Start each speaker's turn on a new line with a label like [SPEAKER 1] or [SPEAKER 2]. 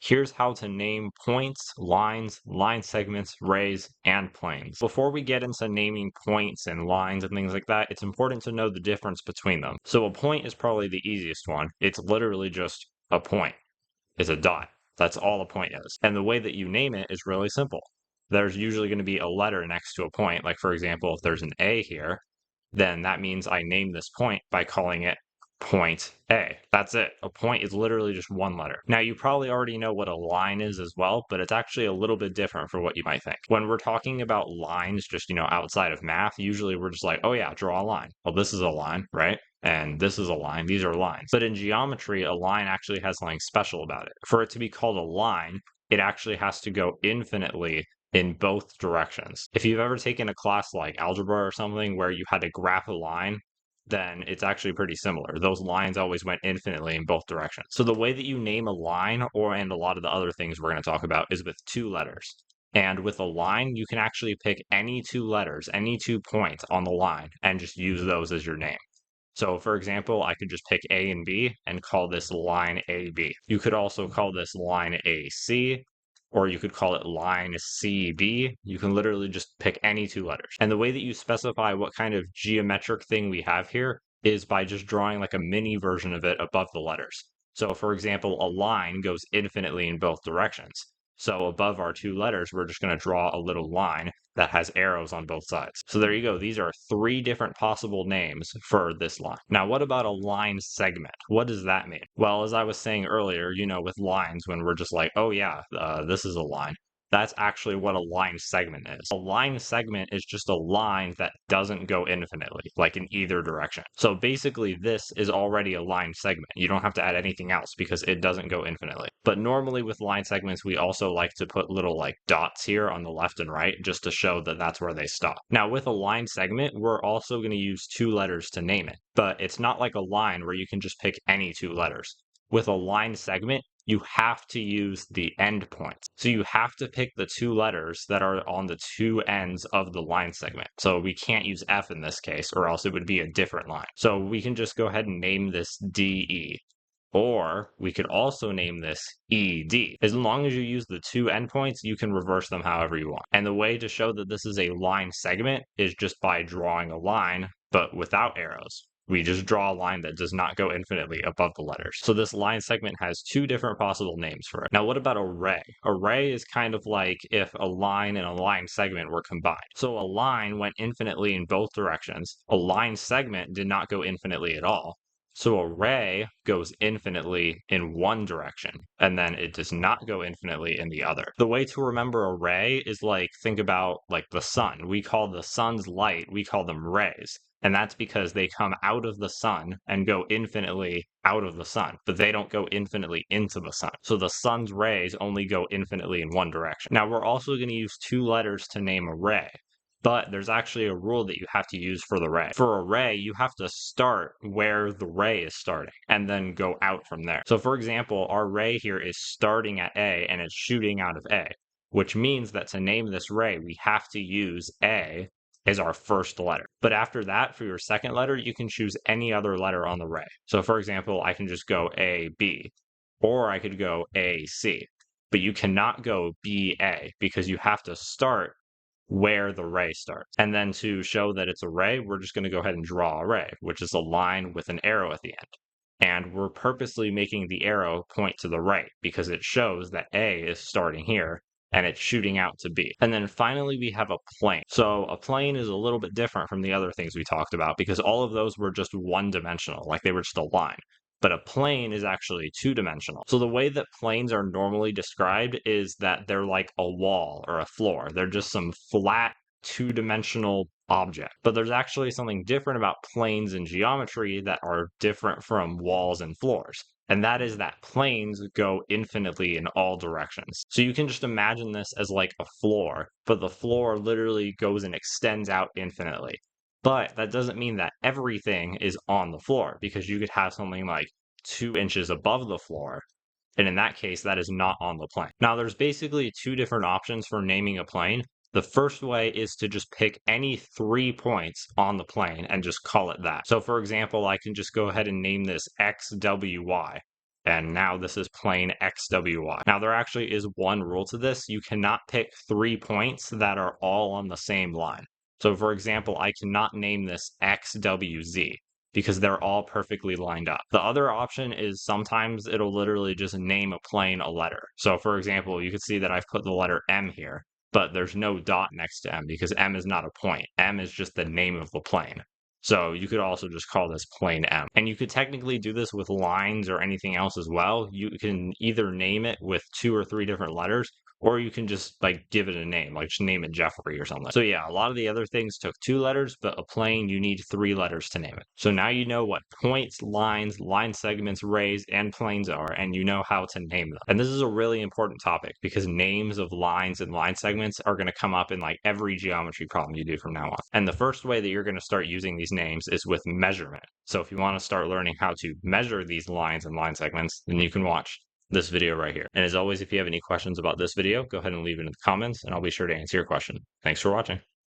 [SPEAKER 1] Here's how to name points, lines, line segments, rays, and planes. Before we get into naming points and lines and things like that, it's important to know the difference between them. So a point is probably the easiest one. It's literally just a point. It's a dot. That's all a point is. And the way that you name it is really simple. There's usually going to be a letter next to a point. Like, for example, if there's an A here, then that means I name this point by calling it point A. That's it. A point is literally just one letter. Now, you probably already know what a line is as well, but it's actually a little bit different for what you might think. When we're talking about lines, just, outside of math, usually we're just like, oh yeah, draw a line. Well, this is a line, right? And this is a line. These are lines. But in geometry, a line actually has something special about it. For it to be called a line, it actually has to go infinitely in both directions. If you've ever taken a class like algebra or something where you had to graph a line, then it's actually pretty similar. Those lines always went infinitely in both directions. So the way that you name a line, and a lot of the other things we're going to talk about, is with two letters. And with a line, you can actually pick any two letters, any 2 points on the line, and just use those as your name. So for example, I could just pick A and B and call this line AB. You could also call this line AC, or you could call it line CB. You can literally just pick any 2 letters. And the way that you specify what kind of geometric thing we have here is by just drawing like a mini version of it above the letters. So for example, a line goes infinitely in both directions. So above our 2 letters, we're just going to draw a little line that has arrows on both sides. So there you go. These are 3 different possible names for this line. Now, what about a line segment? What does that mean? Well, as I was saying earlier, with lines, when we're just like, oh yeah, this is a line. That's actually what a line segment is. A line segment is just a line that doesn't go infinitely, like in either direction. So basically, this is already a line segment. You don't have to add anything else because it doesn't go infinitely. But normally with line segments, we also like to put little like dots here on the left and right just to show that that's where they stop. Now, with a line segment, we're also going to use 2 letters to name it, but it's not like a line where you can just pick any 2 letters. With a line segment, you have to use the end points. So you have to pick the 2 letters that are on the 2 ends of the line segment. So we can't use F in this case, or else it would be a different line. So we can just go ahead and name this DE. Or we could also name this ED. As long as you use the 2 endpoints, you can reverse them however you want. And the way to show that this is a line segment is just by drawing a line, but without arrows. We just draw a line that does not go infinitely above the letters. So this line segment has 2 different possible names for it. Now, what about a ray? A ray is kind of like if a line and a line segment were combined. So a line went infinitely in both directions. A line segment did not go infinitely at all. So a ray goes infinitely in one direction, and then it does not go infinitely in the other. The way to remember a ray is like, think about like the sun. We call the sun's light, we call them rays. And that's because they come out of the sun and go infinitely out of the sun, but they don't go infinitely into the sun. So the sun's rays only go infinitely in one direction. Now, we're also going to use 2 letters to name a ray. But there's actually a rule that you have to use for the ray. For a ray, you have to start where the ray is starting and then go out from there. So for example, our ray here is starting at A and it's shooting out of A, which means that to name this ray, we have to use A as our first letter. But after that, for your second letter, you can choose any other letter on the ray. So for example, I can just go A, B, or I could go A, C. But you cannot go B, A because you have to start where the ray starts. And then to show that it's a ray, we're just going to go ahead and draw a ray, which is a line with an arrow at the end. And we're purposely making the arrow point to the right because it shows that A is starting here and it's shooting out to B. And then finally, we have a plane. So a plane is a little bit different from the other things we talked about because all of those were just one-dimensional, like they were just a line. But a plane is actually 2-dimensional. So the way that planes are normally described is that they're like a wall or a floor. They're just some flat 2-dimensional object. But there's actually something different about planes in geometry that are different from walls and floors. And that is that planes go infinitely in all directions. So you can just imagine this as like a floor, but the floor literally goes and extends out infinitely. But that doesn't mean that everything is on the floor because you could have something like 2 inches above the floor. And in that case, that is not on the plane. Now, there's basically 2 different options for naming a plane. The first way is to just pick any 3 points on the plane and just call it that. So for example, I can just go ahead and name this XWY. And now this is plane XWY. Now there actually is one rule to this. You cannot pick 3 points that are all on the same line. So for example, I cannot name this XWZ because they're all perfectly lined up. The other option is sometimes it'll literally just name a plane a letter. So for example, you can see that I've put the letter M here, but there's no dot next to M because M is not a point. M is just the name of the plane. So you could also just call this plane M. And you could technically do this with lines or anything else as well. You can either name it with 2 or 3 different letters, or you can just like give it a name, like just name it Jeffrey or something. So yeah, a lot of the other things took 2 letters, but a plane, you need 3 letters to name it. So now you know what points, lines, line segments, rays, and planes are, and you know how to name them. And this is a really important topic because names of lines and line segments are going to come up in like every geometry problem you do from now on. And the first way that you're going to start using these names is with measurement. So if you want to start learning how to measure these lines and line segments, then you can watch this video right here. And as always, if you have any questions about this video, go ahead and leave it in the comments and I'll be sure to answer your question. Thanks for watching.